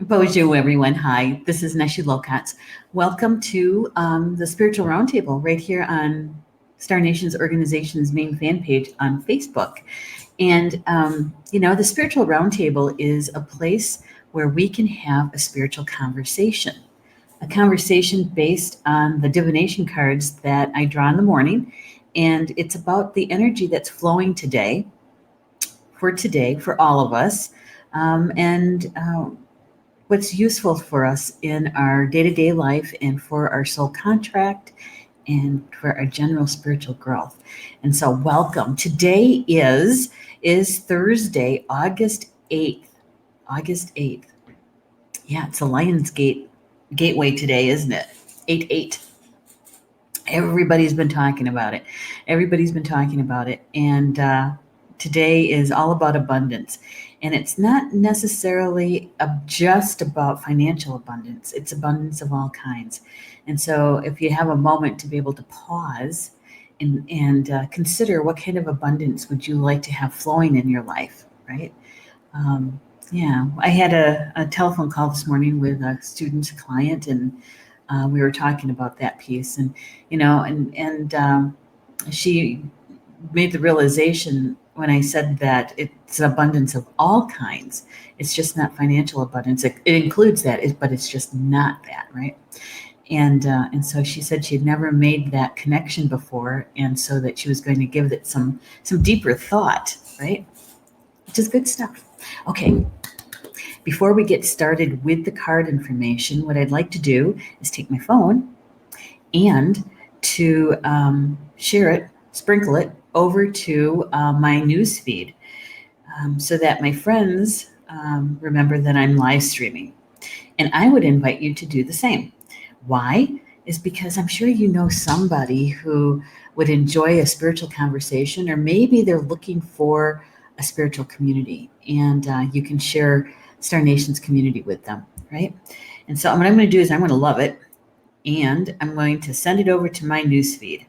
Bonjour, everyone. Hi, this is Neshi Lokotz. Welcome to the Spiritual Roundtable right here on Star Nations Organization's main fan page on Facebook. And, the Spiritual Roundtable is a place where we can have a spiritual conversation, a conversation based on the divination cards that I draw in the morning. And it's about the energy that's flowing today, for all of us. And what's useful for us in our day-to-day life and for our soul contract and for our general spiritual growth. And so welcome. Today is Thursday, August 8th. August 8th. Yeah, it's a Lionsgate gateway today, isn't it? 8-8. Everybody's been talking about it. And today is all about abundance. And it's not necessarily just about financial abundance. It's abundance of all kinds. And so if you have a moment to be able to pause and consider what kind of abundance would you like to have flowing in your life, right? I had a telephone call this morning with a student, a client, and we were talking about that piece. And, she made the realization when I said that it's an abundance of all kinds. It's just not financial abundance. It includes that, but it's just not that, right? And so she said she had never made that connection before, and so that she was going to give it some deeper thought, right? Which is good stuff. Okay. Before we get started with the card information, what I'd like to do is take my phone and to share it, sprinkle it over to my news feed so that my friends remember that I'm live streaming. And I would invite you to do the same. Why? Is because I'm sure you know somebody who would enjoy a spiritual conversation, or maybe they're looking for a spiritual community, and you can share Star Nations community with them, right? And so what I'm going to do is I'm going to love it, and I'm going to send it over to my newsfeed.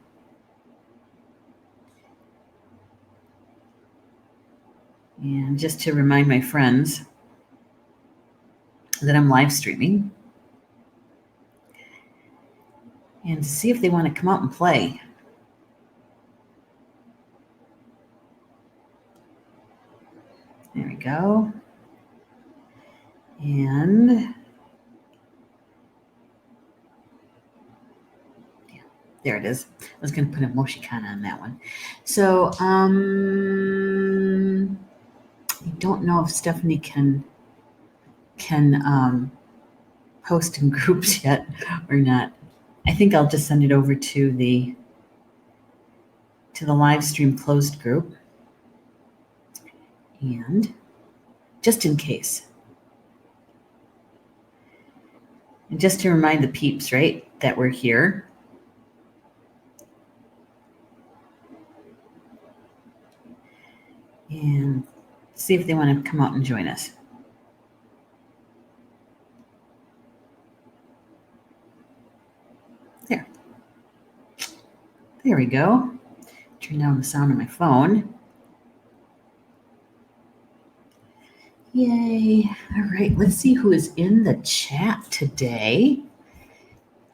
And just to remind my friends that I'm live streaming, and to see if they want to come out and play. There we go. And yeah, there it is. I was going to put a Moshikana on that one. So I don't know if Stephanie can post in groups yet or not. I think I'll just send it over to the live stream closed group, and just in case. And just to remind the peeps, right, that we're here. And see if they want to come out and join us. There we go. Turn down the sound of my phone. Yay. All right, let's see who is in the chat today.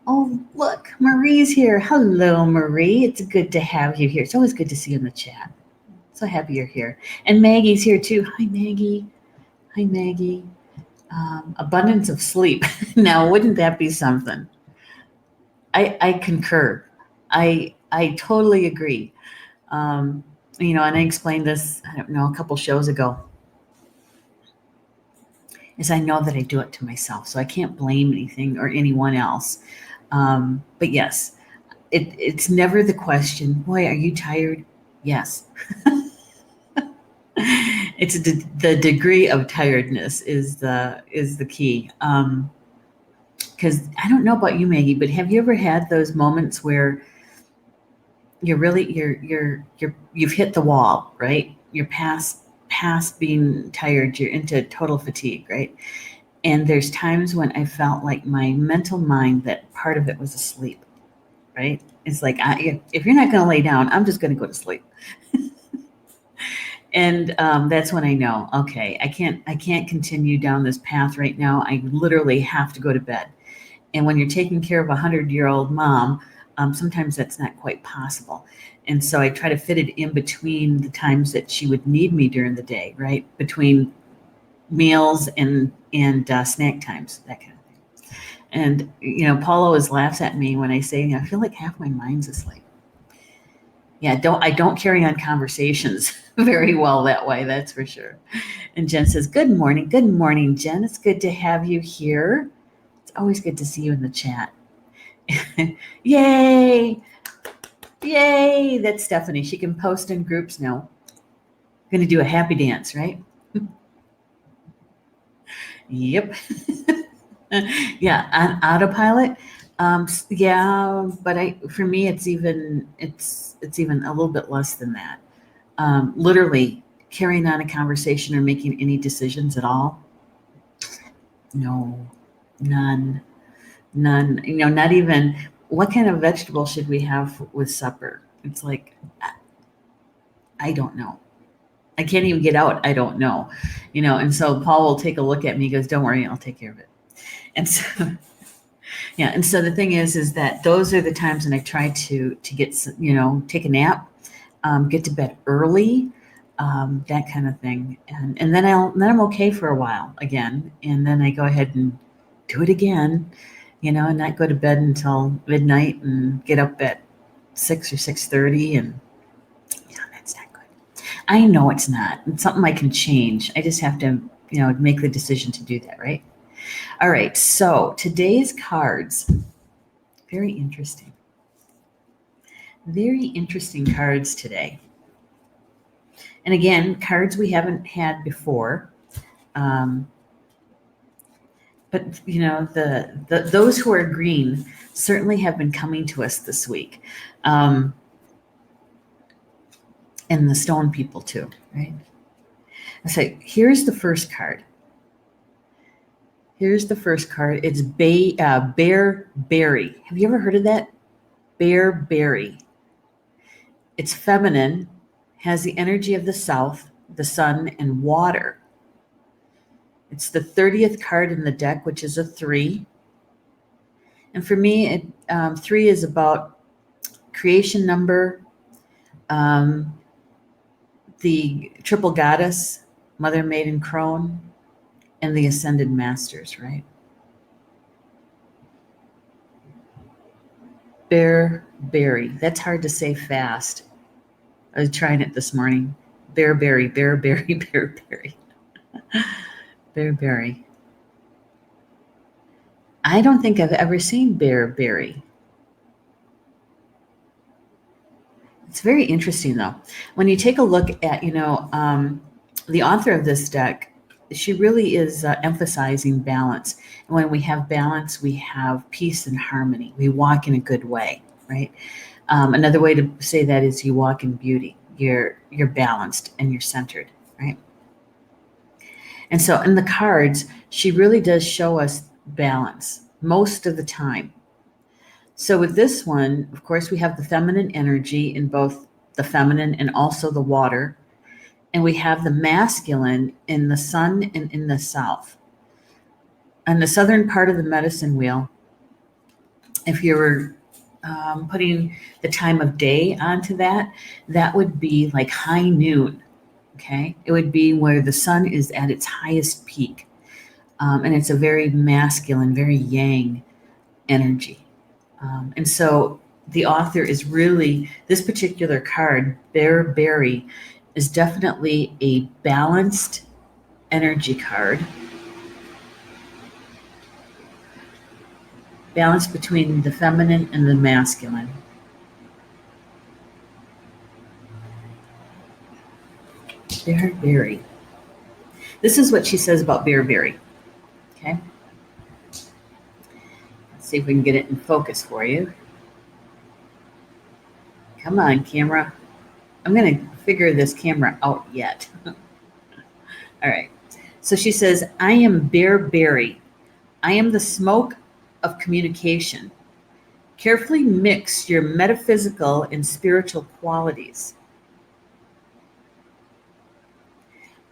Oh, look, Marie's here. Hello, Marie. It's good to have you here. It's always good to see you in the chat. So happy you're here. And Maggie's here too. Hi, Maggie. Hi, Maggie. Abundance of sleep. Now, wouldn't that be something? I concur. I totally agree. And I explained this, I don't know, a couple shows ago, is I know that I do it to myself, so I can't blame anything or anyone else. But yes, it's never the question, boy, are you tired? Yes. It's the degree of tiredness is the key. Because I don't know about you, Maggie, but have you ever had those moments where you've hit the wall, right? You're past being tired, you're into total fatigue, right? And there's times when I felt like my mental mind, that part of it was asleep, right? It's like, if you're not going to lay down, I'm just going to go to sleep. And that's when I know, okay, I can't continue down this path right now. I literally have to go to bed. And when you're taking care of a 100-year-old mom, sometimes that's not quite possible. And so I try to fit it in between the times that she would need me during the day, right? Between meals and snack times, that kind of thing. And Paula always laughs at me when I say, I feel like half my mind's asleep. Yeah, I don't carry on conversations very well that way, that's for sure. And Jen says, good morning. Good morning, Jen. It's good to have you here. It's always good to see you in the chat. Yay! Yay! That's Stephanie. She can post in groups now. Going to do a happy dance, right? Yep. Yeah, on autopilot. Yeah, but for me, it's even a little bit less than that. Literally carrying on a conversation or making any decisions at all. No, none. Not even what kind of vegetable should we have with supper? It's like, I don't know. I can't even get out. I don't know, and so Paul will take a look at me. He goes, don't worry, I'll take care of it. And so, yeah. And so the thing is that those are the times when I try to get, take a nap, get to bed early, that kind of thing. And then I'm okay for a while again. And then I go ahead and do it again, and not go to bed until midnight and get up at 6 or 6:30. And yeah, that's not good. I know it's not. It's something I can change. I just have to, make the decision to do that, right? All right. So today's cards, very interesting. Very interesting cards today. And again, cards we haven't had before. But those who are green certainly have been coming to us this week, and the stone people too, right? So here's the first card. It's Bearberry. Have you ever heard of that? Bearberry. It's feminine, has the energy of the south, the sun, and water. It's the 30th card in the deck, which is a 3. And for me, 3 is about creation number, the triple goddess, mother, maiden, crone, and the ascended masters, right? Bearberry. That's hard to say fast. I was trying it this morning. Bearberry. Bearberry. I don't think I've ever seen Bearberry. It's very interesting, though. When you take a look at, the author of this deck, she really is emphasizing balance. And when we have balance, we have peace and harmony. We walk in a good way, right? Another way to say that is you walk in beauty. You're balanced and you're centered, right? And so in the cards, she really does show us balance most of the time. So with this one, of course, we have the feminine energy in both the feminine and also the water. And we have the masculine in the sun and in the south. On the southern part of the medicine wheel, if you were putting the time of day onto that, that would be like high noon. Okay, it would be where the sun is at its highest peak. And it's a very masculine, very yang energy. And so the author is really, this particular card, Bearberry, is definitely a balanced energy card. Balance between the feminine and the masculine. Bearberry. This is what she says about Bearberry. Okay. Let's see if we can get it in focus for you. Come on, camera. I'm going to figure this camera out yet. All right. So she says, I am Bearberry. I am the smoke of communication. Carefully mix your metaphysical and spiritual qualities.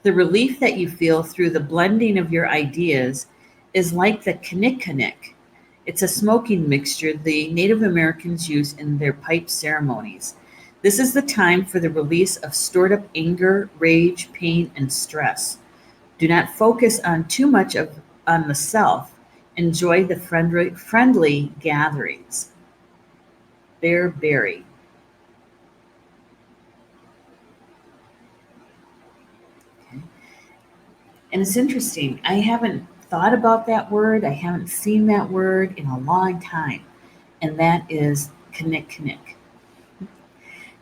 The relief that you feel through the blending of your ideas is like the kinnikinnick. It's a smoking mixture the Native Americans use in their pipe ceremonies. This is the time for the release of stored up anger, rage, pain, and stress. Do not focus on too much of on the self. Enjoy the friendly gatherings. Bearberry. Okay. And it's interesting. I haven't thought about that word. I haven't seen that word in a long time. And that is kinnick.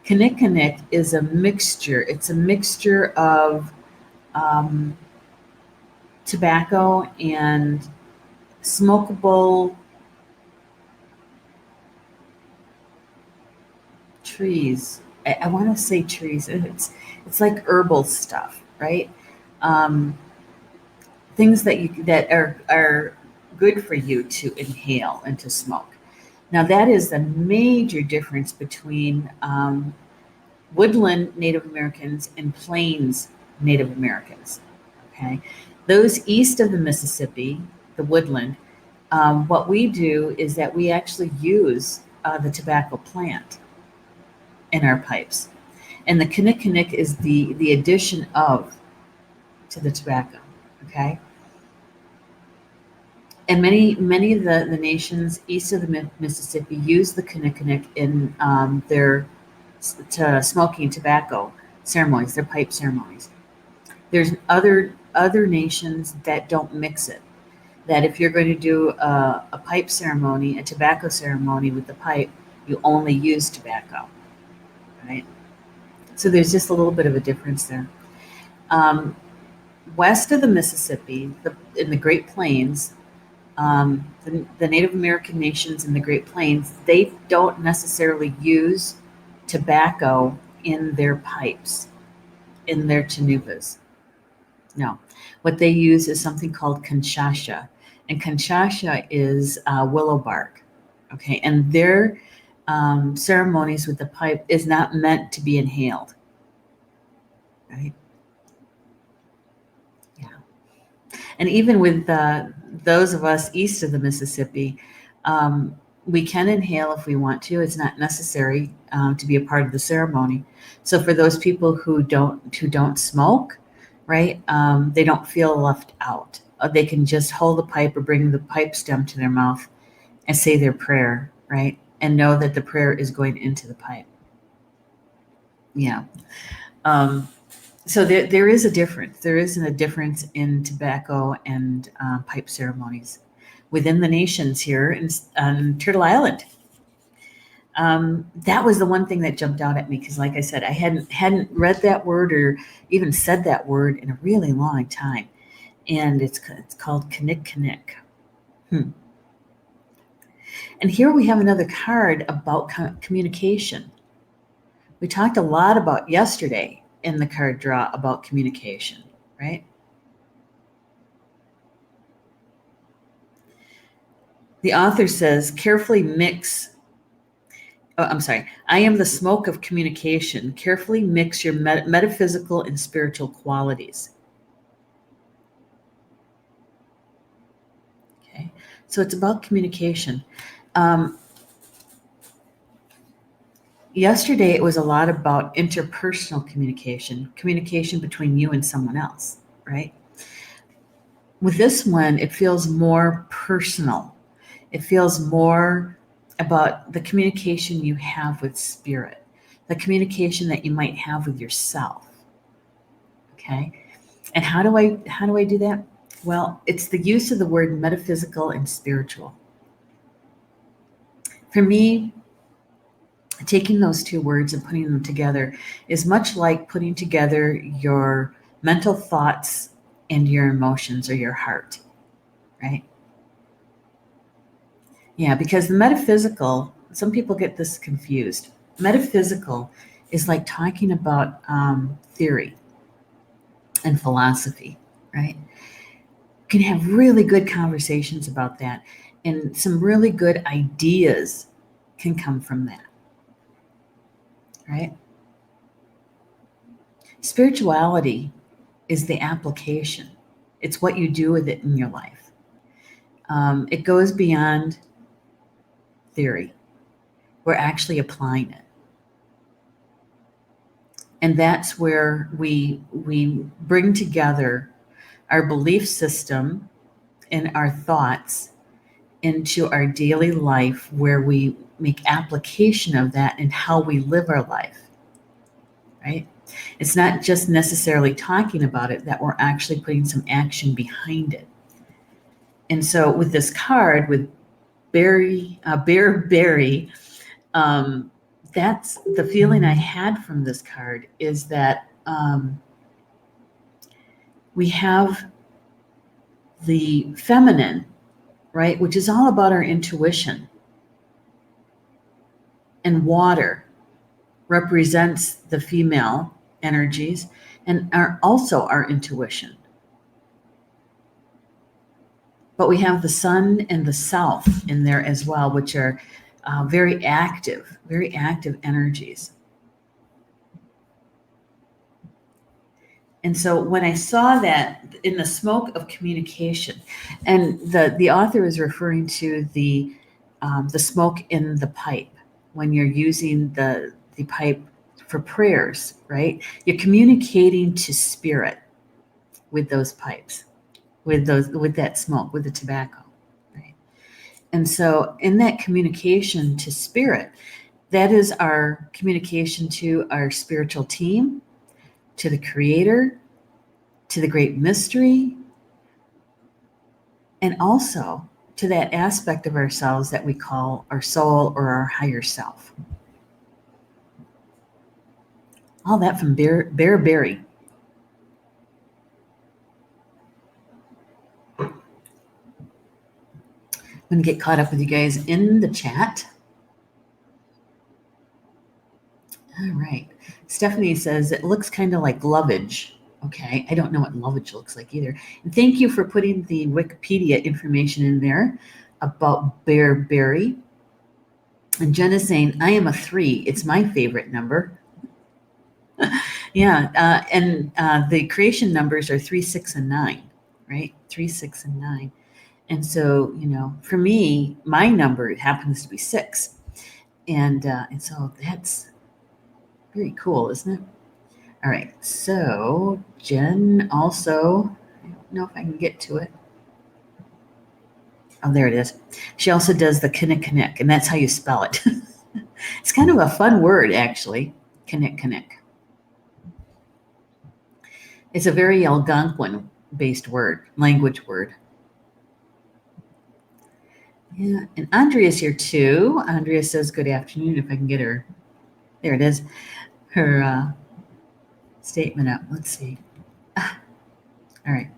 Kinnick is a mixture. It's a mixture of um, tobacco and smokable trees. I want to say trees. It's like herbal stuff, right? Um, things that are good for you to inhale and to smoke. Now that is the major difference between woodland Native Americans and plains Native Americans. Okay, those east of the Mississippi, the woodland, what we do is that we actually use the tobacco plant in our pipes, and the kinnikinnick is the addition of to the tobacco. Okay, and many of the nations east of the Mississippi use the kinnikinnick in their smoking tobacco ceremonies, their pipe ceremonies. There's other nations that don't mix it. That if you're going to do a pipe ceremony, a tobacco ceremony with the pipe, you only use tobacco, right? So there's just a little bit of a difference there. Um, West of the Mississippi, in the Great Plains, the Native American nations in the Great Plains, they don't necessarily use tobacco in their pipes, in their chanuvas. No. What they use is something called conchacha. And conchacha is willow bark. Okay. And their ceremonies with the pipe is not meant to be inhaled. Right. Yeah. And even with those of us east of the Mississippi, we can inhale if we want to. It's not necessary to be a part of the ceremony. So for those people who don't smoke, right, they don't feel left out. They can just hold the pipe or bring the pipe stem to their mouth and say their prayer, right, and know that the prayer is going into the pipe. Yeah. Um, so there is a difference. There isn't a difference in tobacco and pipe ceremonies within the nations here on Turtle Island. That was the one thing that jumped out at me because, like I said, I hadn't read that word or even said that word in a really long time, and it's called kinnick. Hmm. And here we have another card about communication. We talked a lot about yesterday in the card draw about communication, right? The author says, carefully mix. Oh, I'm sorry. I am the smoke of communication. Carefully mix your metaphysical and spiritual qualities. Okay. So it's about communication. Um, Yesterday, it was a lot about interpersonal communication between you and someone else, right? With this one, it feels more personal. It feels more about the communication you have with spirit, the communication that you might have with yourself. Okay. And how do I do that? Well, it's the use of the word metaphysical and spiritual. For me, taking those two words and putting them together is much like putting together your mental thoughts and your emotions or your heart, right? Yeah, because the metaphysical, some people get this confused. Metaphysical is like talking about theory and philosophy, right? You can have really good conversations about that, and some really good ideas can come from that, right? Spirituality is the application. It's what you do with it in your life. It goes beyond theory. We're actually applying it. And that's where we bring together our belief system and our thoughts into our daily life, where we make application of that in how we live our life, right? It's not just necessarily talking about it, that we're actually putting some action behind it. And so with this card, with Bearberry, that's the feeling I had from this card, is that we have the feminine, right, which is all about our intuition. And water represents the female energies and also our intuition. But we have the sun and the south in there as well, which are very active energies. And so when I saw that in the smoke of communication, and the author is referring to the smoke in the pipe, when you're using the pipe for prayers, right? You're communicating to spirit with those pipes, with that smoke, with the tobacco, right? And so in that communication to spirit, that is our communication to our spiritual team, to the creator, to the great mystery, and also to that aspect of ourselves that we call our soul or our higher self. All that from Bearberry. I'm going to get caught up with you guys in the chat. All right. Stephanie says it looks kind of like lovage. Okay. I don't know what lovage looks like either. And thank you for putting the Wikipedia information in there about Bearberry. And Jen is saying, I am a 3. It's my favorite number. Yeah. And the creation numbers are 3, 6, and 9, right? 3, 6, and 9. And so, for me, my number happens to be 6. And so that's very cool, isn't it? All right. So Jen also, I don't know if I can get to it. Oh, there it is. She also does the kinnick, and that's how you spell it. It's kind of a fun word, actually. Kinnick. It's a very Algonquin-based word, language word. Yeah, and Andrea's here too. Andrea says, good afternoon, if I can get her. There it is. Her statement up. Let's see. All right.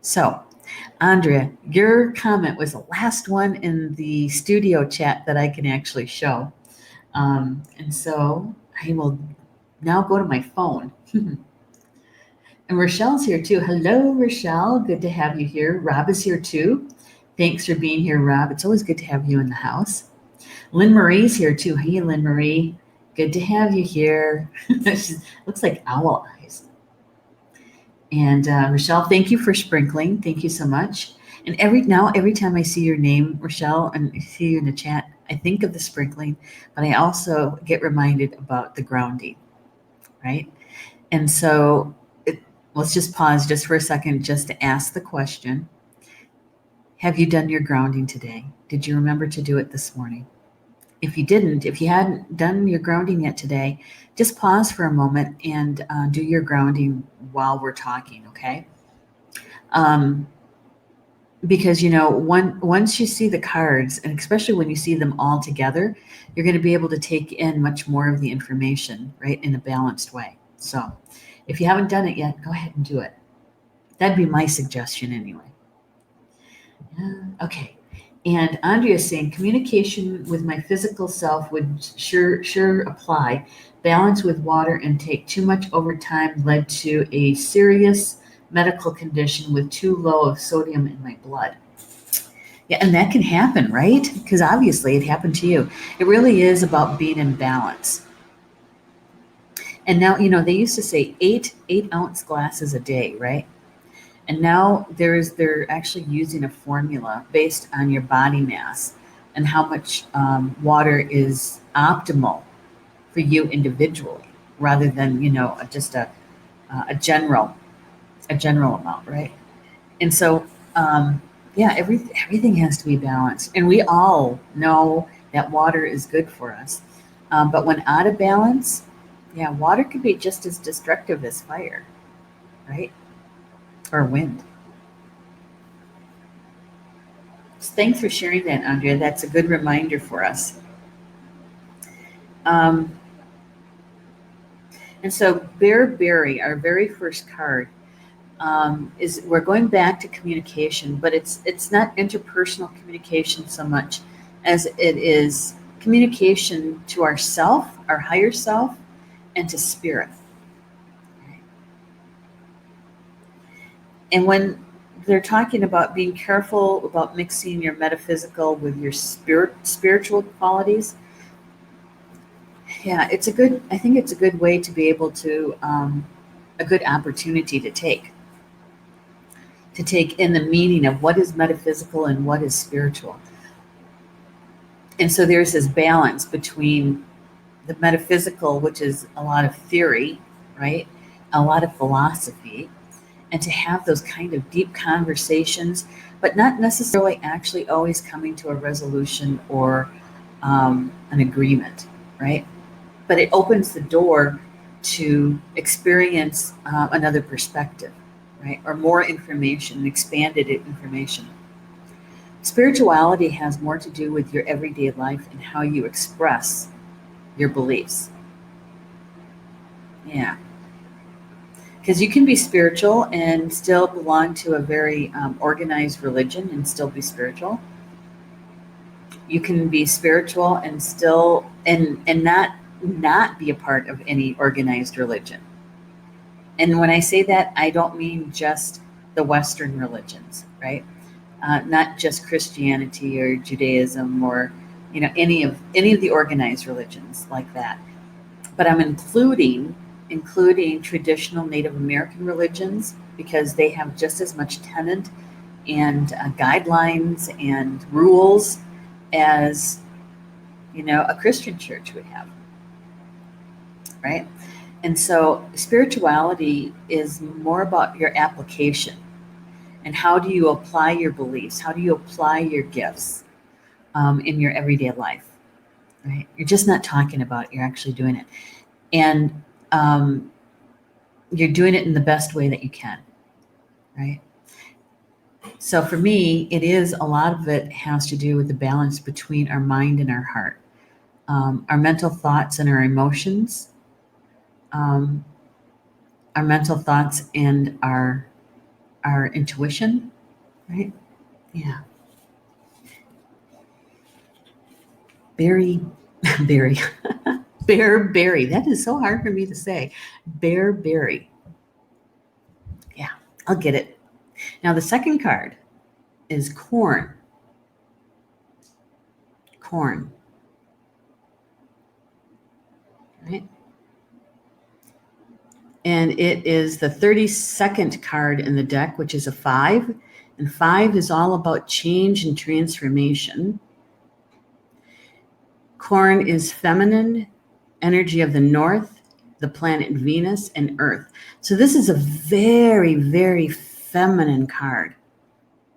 So, Andrea, your comment was the last one in the studio chat that I can actually show. And so I will now go to my phone. And Rochelle's here too. Hello, Rochelle. Good to have you here. Rob is here too. Thanks for being here, Rob. It's always good to have you in the house. Lynn Marie's here too. Hey, Lynn Marie. Good to have you here. She looks like owl eyes. And Rochelle, thank you for sprinkling. Thank you so much. And every time I see your name, Rochelle, and I see you in the chat, I think of the sprinkling, but I also get reminded about the grounding, right? And so let's just pause just for a second just to ask the question. Have you done your grounding today? Did you remember to do it this morning? If you hadn't done your grounding yet today, just pause for a moment and do your grounding while we're talking, okay? Because, once you see the cards, and especially when you see them all together, you're going to be able to take in much more of the information, right, in a balanced way. So if you haven't done it yet, go ahead and do it. That'd be my suggestion anyway. Okay. And Andrea is saying communication with my physical self would sure apply. Balance with water intake too much over time led to a serious medical condition with too low of sodium in my blood. Yeah, and that can happen, right? Because obviously it happened to you. It really is about being in balance. And now, they used to say 8 ounce glasses a day, right? And now they're actually using a formula based on your body mass and how much water is optimal for you individually, rather than just a general amount, right? And so, yeah, everything has to be balanced, and we all know that water is good for us. But when out of balance, yeah, water could be just as destructive as fire, right? Or wind. So thanks for sharing that, Andrea. That's a good reminder for us. Um, and so, Bearberry, our very first card, is we're going back to communication, but it's not interpersonal communication so much as it is communication to ourself, our higher self, and to spirit. And when they're talking about being careful about mixing your metaphysical with your spiritual qualities, yeah, I think it's a good way to be able to, a good opportunity to take in the meaning of what is metaphysical and what is spiritual. And so there's this balance between the metaphysical, which is a lot of theory, right? A lot of philosophy, and to have those kind of deep conversations, but not necessarily actually always coming to a resolution or an agreement, right? But it opens the door to experience another perspective, right? Or more information, expanded information. Spirituality has more to do with your everyday life and how you express your beliefs. Yeah. Because you can be spiritual and still belong to a very organized religion and still be spiritual. You can be spiritual and still and not be a part of any organized religion. And when I say that, I don't mean just the Western religions, right? Not just Christianity or Judaism or any of the organized religions like that. But I'm including traditional Native American religions because they have just as much tenet and guidelines and rules as a Christian church would have, right? And so spirituality is more about your application and how do you apply your beliefs? How do you apply your gifts in your everyday life, right? You're just not talking about it, you're actually doing it. And you're doing it in the best way that you can, right? So for me, a lot of it has to do with the balance between our mind and our heart, our mental thoughts and our emotions, um, our mental thoughts and our intuition, right? Yeah. Barry, Barry, Bearberry. That is so hard for me to say. Bearberry. Yeah, I'll get it. Now the second card is corn. Corn. Right? And it is the 32nd card in the deck, which is a 5. And 5 is all about change and transformation. Corn is feminine, energy of the north, the planet Venus, and Earth. So this is a very, very feminine card.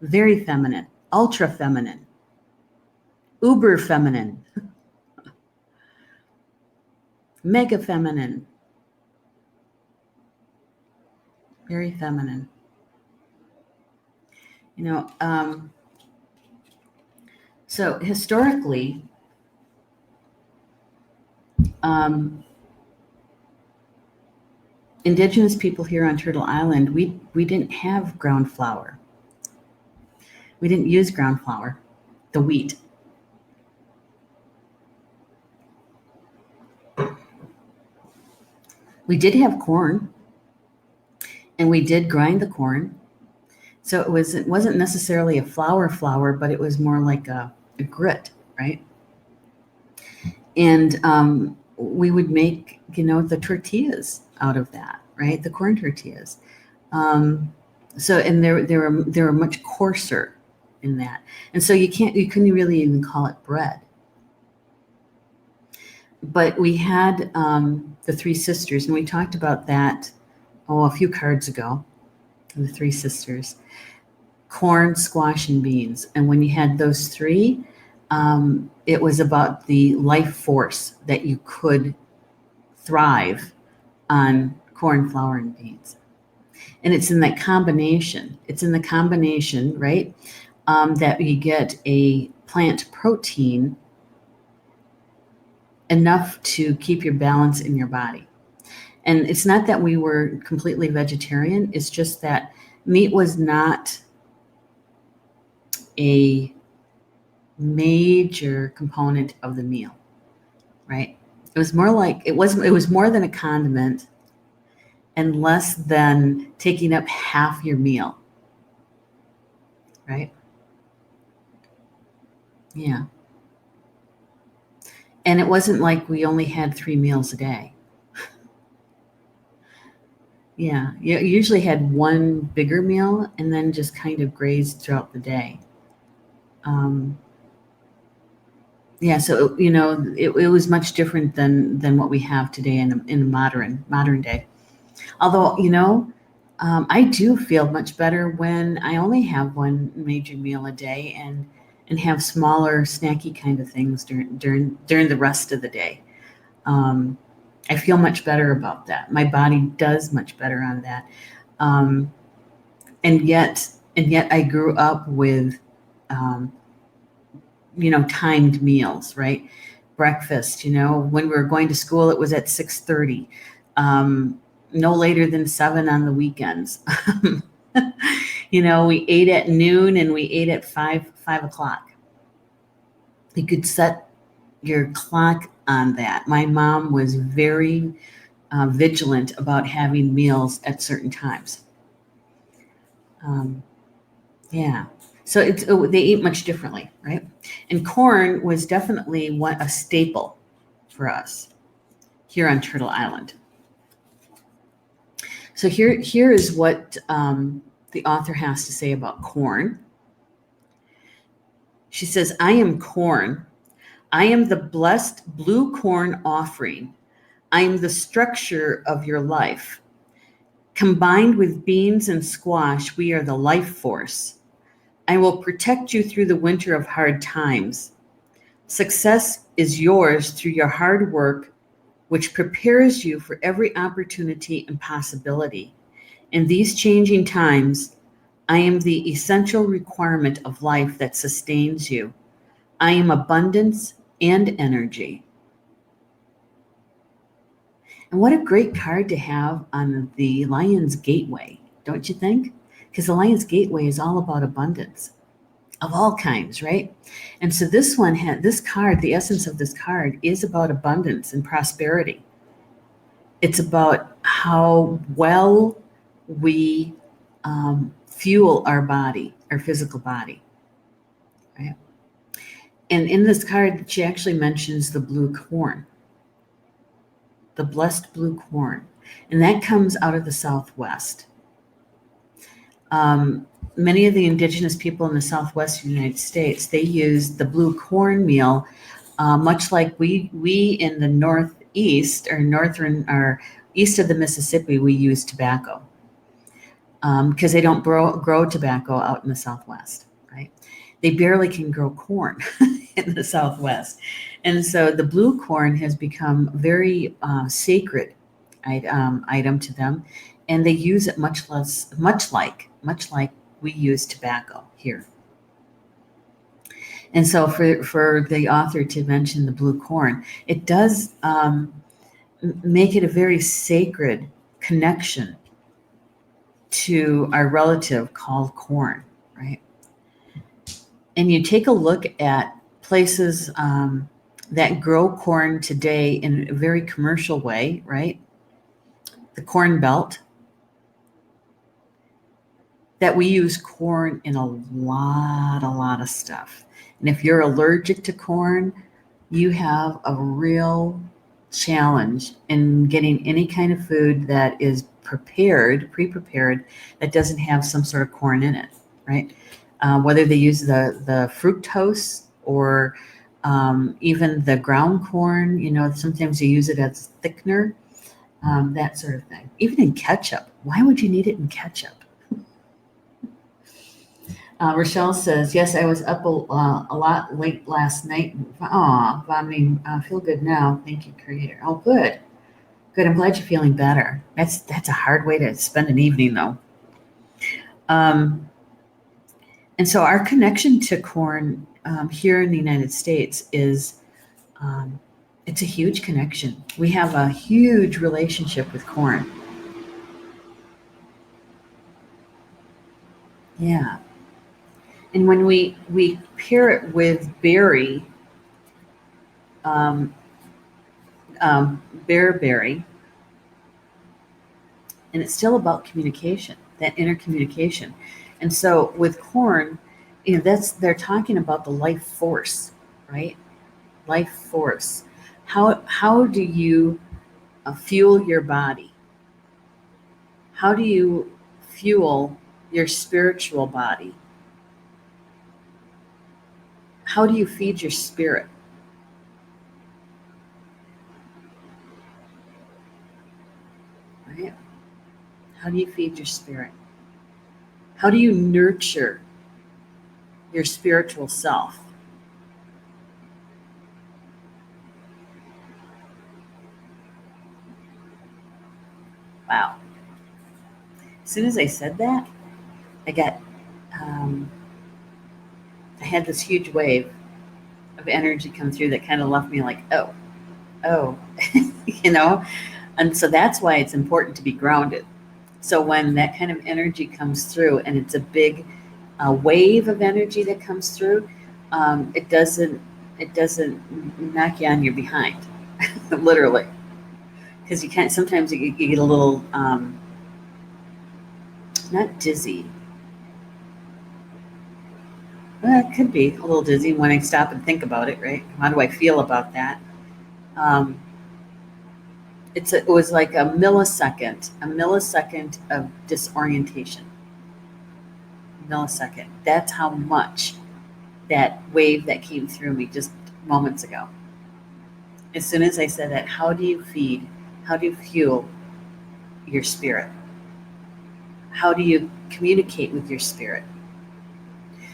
Very feminine, ultra feminine, uber feminine, mega feminine, very feminine. So historically, indigenous people here on Turtle Island, we didn't have ground flour. We didn't use ground flour, the wheat. We did have corn, and we did grind the corn. So it wasn't necessarily a flour, but it was more like a grit, right? And we would make, the tortillas out of that, right? The corn tortillas. And they were much coarser in that. And so you couldn't really even call it bread. But we had the Three Sisters, and we talked about that, a few cards ago, the Three Sisters, corn, squash, and beans. And when you had those three, it was about the life force that you could thrive on corn, flour, and beans. And it's in that combination. Right? That you get a plant protein enough to keep your balance in your body. And it's not that we were completely vegetarian. It's just that meat was not a major component of the meal, right? It was more like, it was more than a condiment and less than taking up half your meal, right? Yeah. And it wasn't like we only had 3 meals a day. Yeah, you usually had one bigger meal and then just kind of grazed throughout the day. Yeah, so it was much different than what we have today in modern day. Although I do feel much better when I only have one major meal a day and have smaller snacky kind of things during the rest of the day. I feel much better about that. My body does much better on that. And yet I grew up with timed meals, right? Breakfast, when we were going to school, it was at 6:30, no later than 7 on the weekends. We ate at noon and we ate at 5 o'clock. You could set your clock on that. My mom was very vigilant about having meals at certain times. Yeah. So they eat much differently, right? And corn was definitely a staple for us here on Turtle Island. So here is what the author has to say about corn. She says, "I am corn. I am the blessed blue corn offering. I am the structure of your life. Combined with beans and squash, we are the life force. I will protect you through the winter of hard times. Success is yours through your hard work, which prepares you for every opportunity and possibility. In these changing times, I am the essential requirement of life that sustains you. I am abundance and energy." And what a great card to have on the Lion's Gateway, don't you think? Because the Lion's Gateway is all about abundance of all kinds, right? And so this card, the essence of this card is about abundance and prosperity. It's about how well we fuel our body, our physical body, right? And in this card, she actually mentions the blue corn, the blessed blue corn, and that comes out of the Southwest. Many of the indigenous people in the Southwest United States, they use the blue corn meal, much like we in the Northeast or east of the Mississippi, we use tobacco because they don't grow tobacco out in the Southwest, right? They barely can grow corn in the Southwest. And so the blue corn has become very sacred item to them, and they use it much like we use tobacco here. And so for the author to mention the blue corn, it does make it a very sacred connection to our relative called corn, right? And you take a look at places that grow corn today in a very commercial way, right? The Corn Belt, that we use corn in a lot of stuff. And if you're allergic to corn, you have a real challenge in getting any kind of food that is pre-prepared, that doesn't have some sort of corn in it, right? Whether they use the fructose or even the ground corn, sometimes you use it as thickener, that sort of thing. Even in ketchup. Why would you need it in ketchup? Rochelle says, yes, I was up a lot late last night. Vomiting. Feel good now. Thank you, Creator. Oh, good. Good. I'm glad you're feeling better. That's a hard way to spend an evening, though. And so our connection to corn here in the United States is, it's a huge connection. We have a huge relationship with corn. Yeah. And when we pair it with berry, Bearberry, and it's still about communication, that inner communication. And so with corn, they're talking about the life force, right? Life force. How do you fuel your body? How do you fuel your spiritual body? How do you feed your spirit? Right? How do you feed your spirit? How do you nurture your spiritual self? Wow. As soon as I said that, I got, I had this huge wave of energy come through that kind of left me like, oh, and so that's why it's important to be grounded. So when that kind of energy comes through and it's a big wave of energy that comes through, it doesn't knock you on your behind, literally, because you can't. Sometimes you get a little not dizzy. Well, it could be a little dizzy when I stop and think about it. Right? How do I feel about that? Um, it was like a millisecond of disorientation. Millisecond. That's how much that wave that came through me just moments ago. As soon as I said that, how do you fuel your spirit? How do you communicate with your spirit?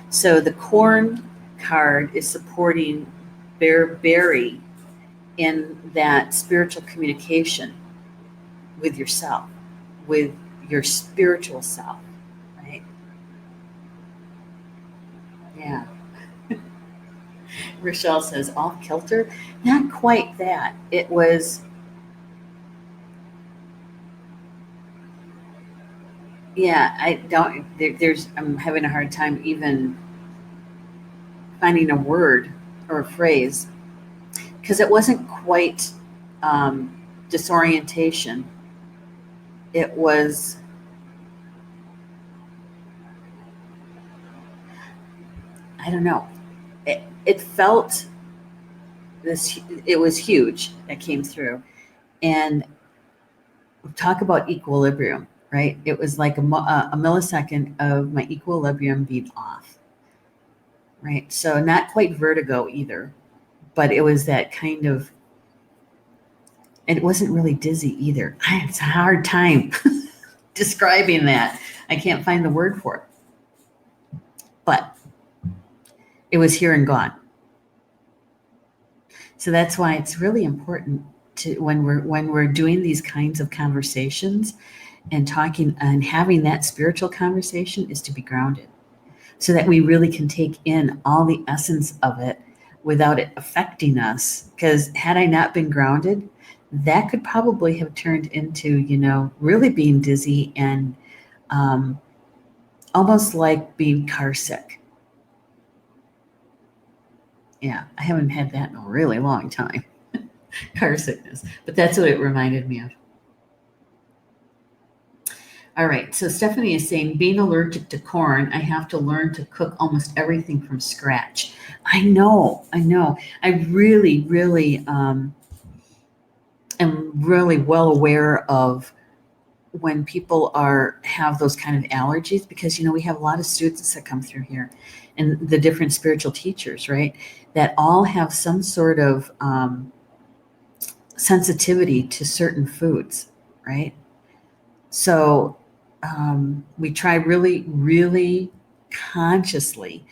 So the corn card is supporting Bearberry in that spiritual communication with yourself, with your spiritual self, right? Yeah. Rochelle says off kilter. Not quite that. It was, yeah, I'm having a hard time even finding a word or a phrase because it wasn't quite disorientation. It was, I don't know. It felt it was huge that came through. And talk about equilibrium, right? It was like a millisecond of my equilibrium being off, right? So not quite vertigo either, but it was that kind of, and it wasn't really dizzy either. It's a hard time describing that. I can't find the word for it, but it was here and gone. So that's why it's really important to when we're doing these kinds of conversations and talking and having that spiritual conversation is to be grounded so that we really can take in all the essence of it without it affecting us. Because had I not been grounded, that could probably have turned into, really being dizzy and almost like being car sick. Yeah, I haven't had that in a really long time. Car sickness, but that's what it reminded me of. All right, so Stephanie is saying, being allergic to corn, I have to learn to cook almost everything from scratch. I know. I really, really am really well aware of when people have those kind of allergies, because we have a lot of students that come through here, and the different spiritual teachers, right, that all have some sort of sensitivity to certain foods, right? So we try really, really consciously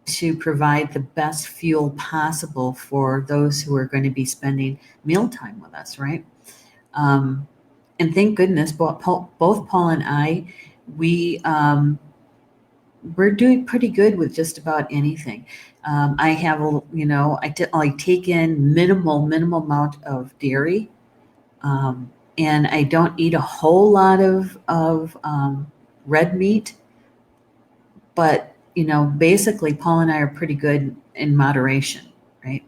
to provide the best fuel possible for those who are going to be spending mealtime with us, right? And thank goodness, both Paul and I, we're doing pretty good with just about anything. I have, I take in minimal amount of dairy, and I don't eat a whole lot of red meat. But basically, Paul and I are pretty good in moderation, right?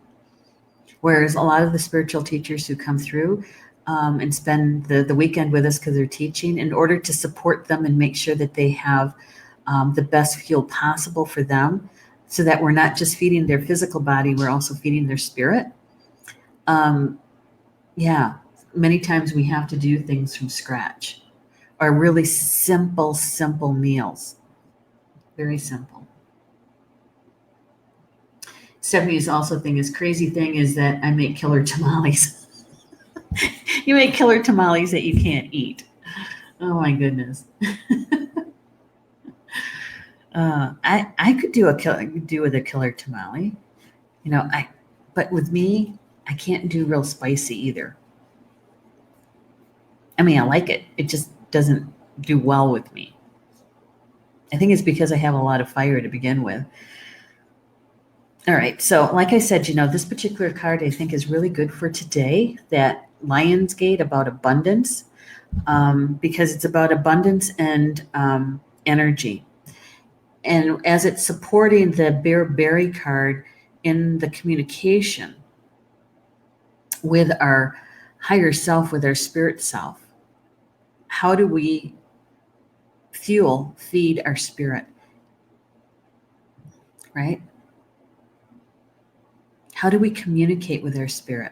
Whereas a lot of the spiritual teachers who come through and spend the weekend with us because they're teaching, in order to support them and make sure that they have the best fuel possible for them, so that we're not just feeding their physical body, we're also feeding their spirit. Yeah, many times we have to do things from scratch, or really simple meals. Very simple. Stephanie's also crazy thing is that I make killer tamales. You make killer tamales that you can't eat. Oh my goodness. I could do with a killer tamale, but with me, I can't do real spicy either. I mean, I like it. It just doesn't do well with me. I think it's because I have a lot of fire to begin with. All right. So like I said, this particular card I think is really good for today, that Lionsgate about abundance, because it's about abundance and energy. And as it's supporting the Bearberry card in the communication with our higher self, with our spirit self, how do we feed our spirit, right? How do we communicate with our spirit?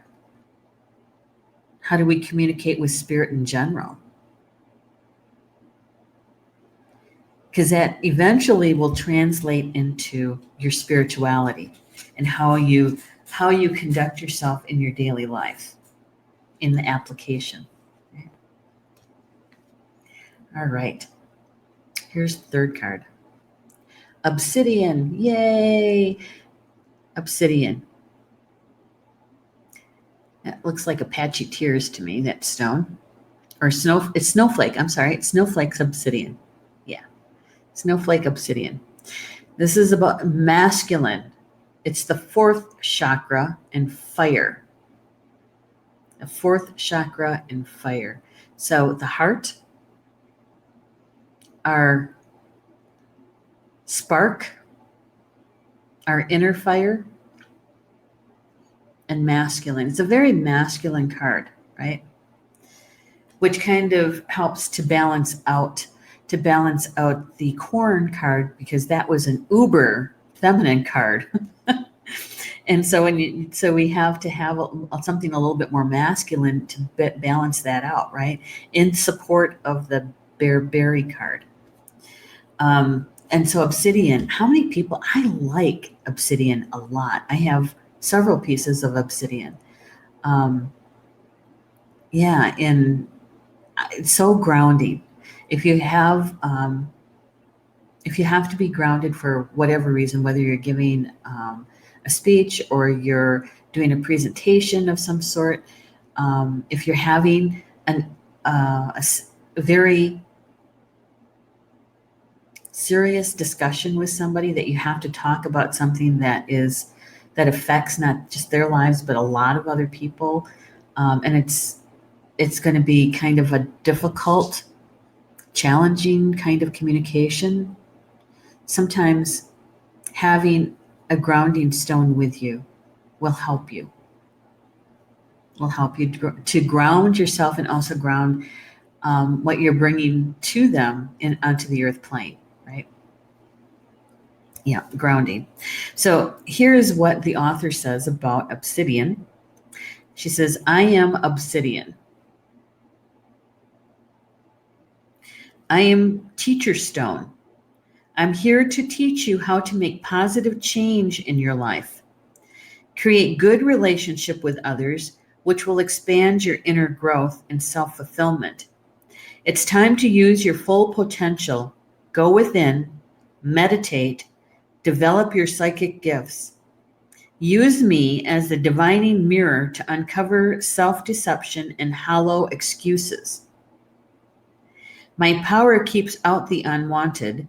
How do we communicate with spirit in general? Because that eventually will translate into your spirituality and how you conduct yourself in your daily life, in the application. Okay. All right. Here's the third card. Obsidian. Yay. Obsidian. That looks like Apache tears to me, that stone. Or it's snowflake. I'm sorry. It's snowflake's obsidian. Yeah. Snowflake obsidian. This is about masculine. It's the fourth chakra and fire. The fourth chakra and fire. So the heart, our spark, our inner fire, and masculine. It's a very masculine card, right? Which kind of helps to balance out the corn card, because that was an uber feminine card. And so we have to have something a little bit more masculine to balance that out, right? In support of the Bearberry card. And so obsidian, how many people, I like obsidian a lot. I have several pieces of obsidian. Yeah, and it's so grounding. If you have to be grounded for whatever reason, whether you're giving a speech or you're doing a presentation of some sort, if you're having a very serious discussion with somebody, that you have to talk about something that affects not just their lives but a lot of other people, and it's going to be kind of a difficult, challenging kind of communication. Sometimes having a grounding stone with you will help you. Will help you to ground yourself, and also ground what you're bringing to them onto the earth plane, right? Yeah, grounding. So here's what the author says about obsidian. She says, I am Obsidian. I am Teacher Stone. I'm here to teach you how to make positive change in your life. Create good relationship with others, which will expand your inner growth and self-fulfillment. It's time to use your full potential. Go within, meditate, develop your psychic gifts. Use me as the divining mirror to uncover self-deception and hollow excuses. My power keeps out the unwanted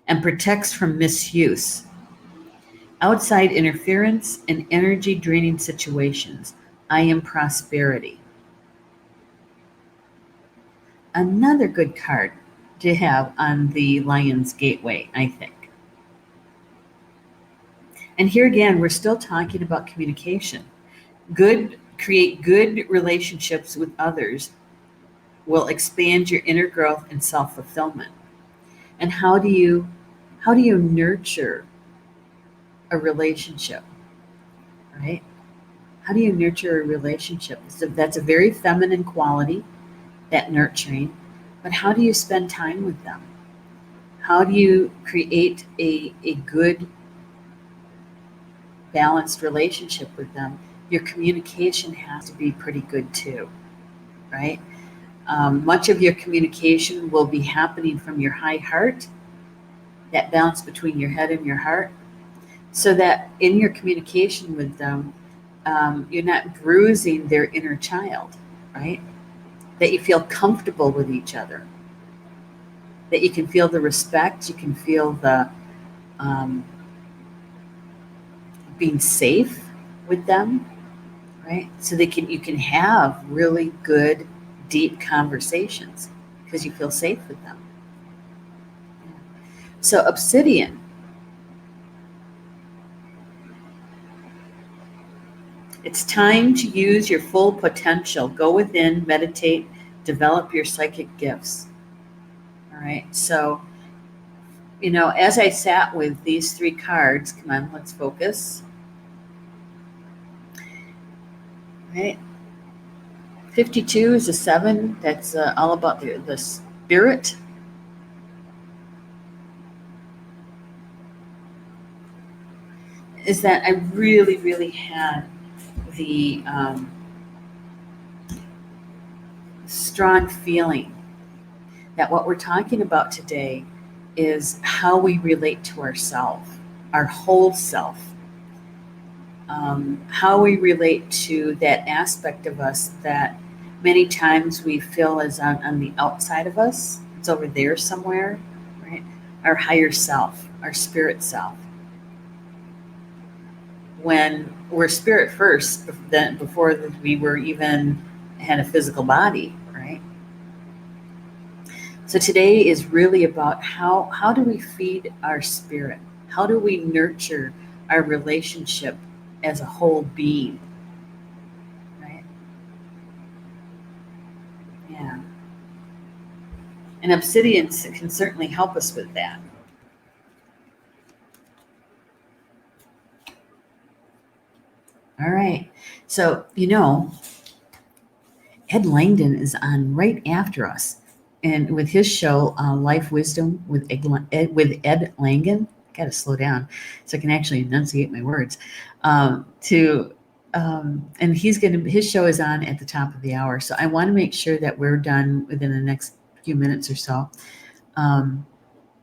and protects from misuse, outside interference, and energy-draining situations. I am prosperity. Another good card to have on the Lion's Gateway, I think. And here again, we're still talking about communication. Create good relationships with others will expand your inner growth and self-fulfillment. And how do you nurture a relationship, right? How do you nurture a relationship? So that's a very feminine quality, that nurturing. But how do you spend time with them? How do you create a good, balanced relationship with them? Your communication has to be pretty good too, right? Much of your communication will be happening from your high heart, that balance between your head and your heart, so that in your communication with them, you're not bruising their inner child, right? That you feel comfortable with each other, that you can feel the respect, you can feel the being safe with them, right? So you can have really good, deep conversations because you feel safe with them. So Obsidian, it's time to use your full potential. Go within, meditate, develop your psychic gifts. All right. So, as I sat with these three cards, come on, let's focus. All right. 52 is a 7. That's all about the spirit. Is that I really, really had the strong feeling that what we're talking about today is how we relate to ourselves, our whole self, how we relate to that aspect of us that many times we feel is on the outside of us. It's over there somewhere, right? Our higher self, our spirit self. When we're spirit first, then before we were even had a physical body, right? So today is really about how do we feed our spirit? How do we nurture our relationship as a whole being, right? Yeah. And Obsidian can certainly help us with that. All right. So, Ed Langdon is on right after us. And with his show, Life Wisdom with Ed Langdon, I got to slow down so I can actually enunciate my words. And his show is on at the top of the hour. So I want to make sure that we're done within the next few minutes or so.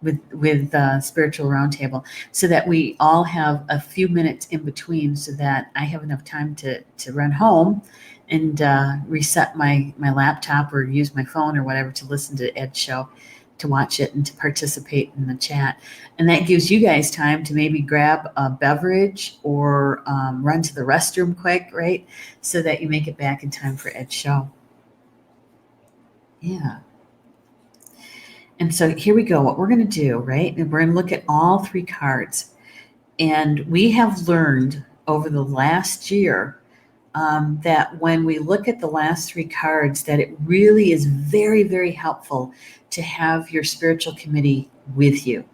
With Spiritual Roundtable, so that we all have a few minutes in between, so that I have enough time to run home and reset my laptop or use my phone or whatever to listen to Ed's show, to watch it and to participate in the chat. And that gives you guys time to maybe grab a beverage or run to the restroom quick, right? So that you make it back in time for Ed's show. Yeah. And so here we go. What we're going to do, right? And we're going to look at all three cards. And we have learned over the last year that when we look at the last three cards, that it really is very, very helpful to have your spiritual committee with you.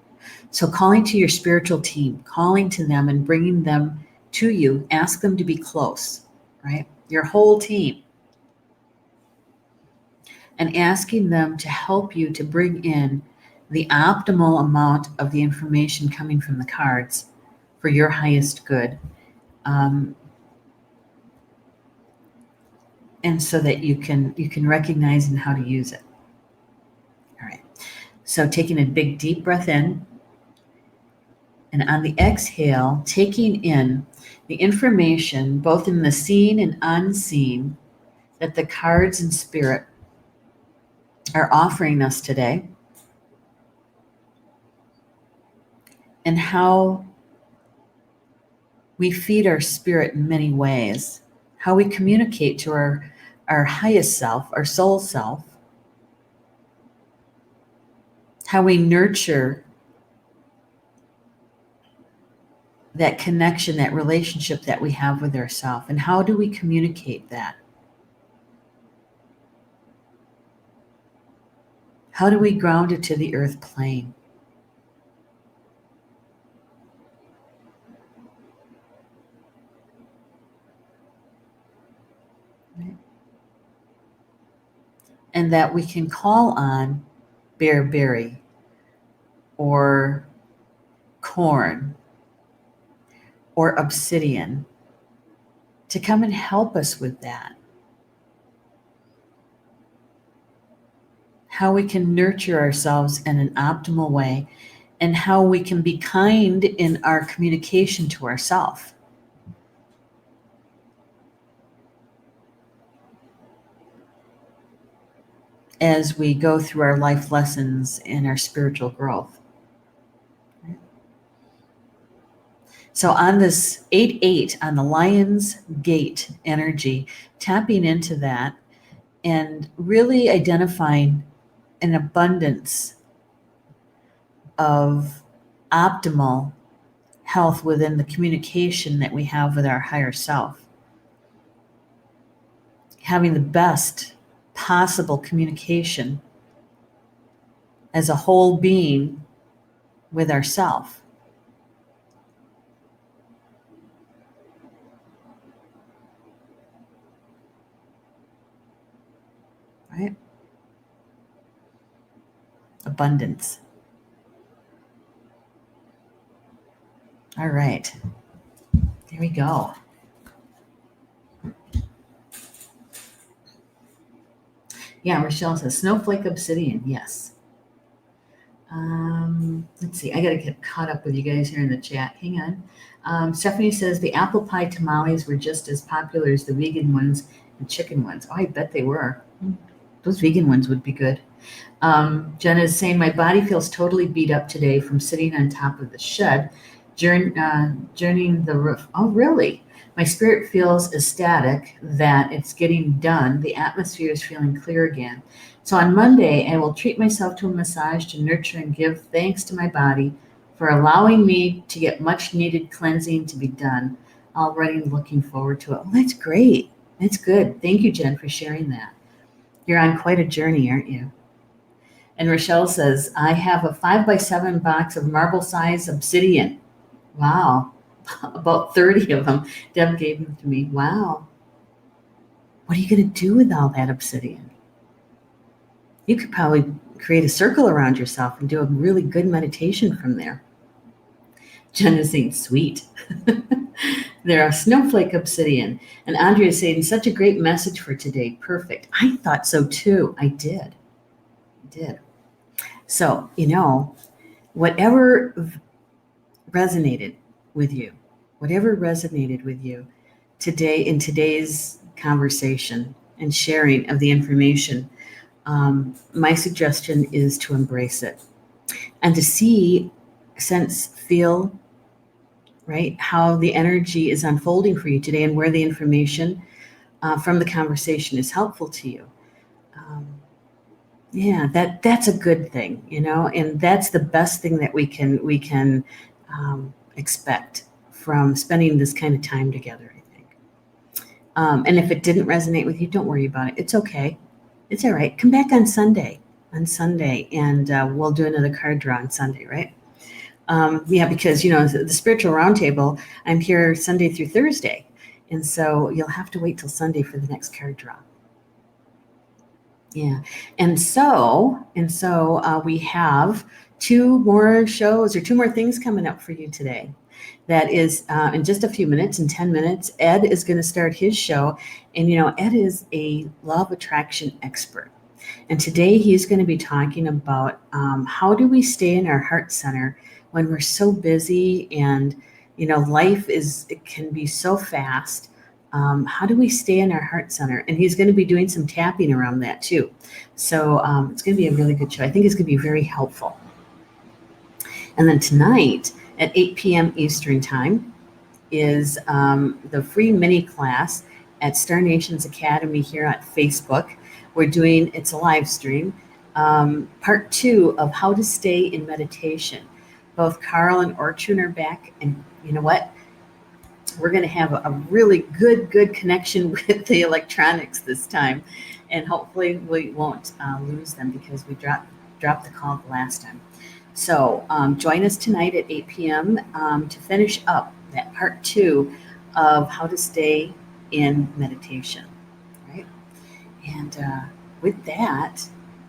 So calling to your spiritual team, calling to them and bringing them to you, ask them to be close, right? Your whole team. And asking them to help you to bring in the optimal amount of the information coming from the cards for your highest good. And so that you can recognize and how to use it. All right. So taking a big deep breath in, and on the exhale, taking in the information, both in the seen and unseen, that the cards and spirit are offering us today, and how we feed our spirit in many ways, how we communicate to our highest self, our soul self, how we nurture that connection, that relationship that we have with ourself, and how do we communicate that? How do we ground it to the earth plane? Right? And that we can call on Bearberry or corn or Obsidian to come and help us with that. How we can nurture ourselves in an optimal way, and how we can be kind in our communication to ourselves as we go through our life lessons and our spiritual growth. So on this 8-8, on the Lion's Gate energy, tapping into that and really identifying an abundance of optimal health within the communication that we have with our higher self. Having the best possible communication as a whole being with ourself. Right? Abundance. All right. There we go. Yeah, Rochelle says snowflake obsidian. Yes. Let's see. I got to get caught up with you guys here in the chat. Hang on. Stephanie says the apple pie tamales were just as popular as the vegan ones and chicken ones. Oh, I bet they were. Those vegan ones would be good. Jenna is saying my body feels totally beat up today from sitting on top of the shed, journeying the roof. Oh, really? My spirit feels ecstatic that it's getting done. The atmosphere is feeling clear again. So on Monday, I will treat myself to a massage to nurture and give thanks to my body for allowing me to get much needed cleansing to be done. Already looking forward to it. Oh, that's great. That's good. Thank you, Jen, for sharing that. You're on quite a journey, aren't you? And Rochelle says, I have a 5x7 box of marble size obsidian. Wow. About 30 of them. Deb gave them to me. Wow. What are you going to do with all that obsidian? You could probably create a circle around yourself and do a really good meditation from there. Jen is saying, sweet. There are snowflake obsidian. And Andrea is saying, such a great message for today. Perfect. I thought so too. I did. So, whatever resonated with you today in today's conversation and sharing of the information, my suggestion is to embrace it and to see, sense, feel, right, how the energy is unfolding for you today and where the information from the conversation is helpful to you. That's a good thing, and that's the best thing that we can expect from spending this kind of time together, I think. And if it didn't resonate with you, don't worry about it. It's okay. It's all right. Come back on Sunday, and we'll do another card draw on Sunday, right? Because, the Spiritual Roundtable, I'm here Sunday through Thursday. And so you'll have to wait till Sunday for the next card draw. Yeah. And so we have two more shows or two more things coming up for you today. That is in just a few minutes, in 10 minutes, Ed is going to start his show. And, Ed is a law of attraction expert. And today he's going to be talking about how do we stay in our heart center when we're so busy and, life it can be so fast. How do we stay in our heart center? And he's going to be doing some tapping around that too. So it's going to be a really good show. I think it's going to be very helpful. And then tonight at 8 p.m. Eastern Time is the free mini class at Star Nations Academy here on Facebook. It's a live stream, part 2 of how to stay in meditation. Both Carl and Orchun are back, and you know what? We're going to have a really good connection with the electronics this time, and hopefully we won't lose them because we dropped the call the last time. So join us tonight at 8 p.m. To finish up that part 2 of how to stay in meditation, right? And with that,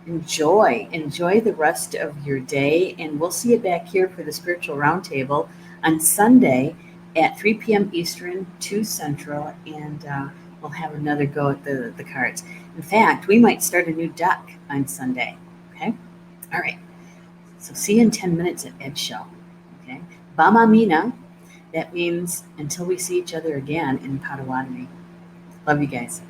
enjoy the rest of your day, and we'll see you back here for the Spiritual Roundtable on Sunday at 3 p.m. Eastern, 2 Central, and we'll have another go at the cards. In fact, we might start a new deck on Sunday, okay? All right. So see you in 10 minutes at Ed's show, okay? Bama Mina, that means until we see each other again in Potawatomi. Love you guys.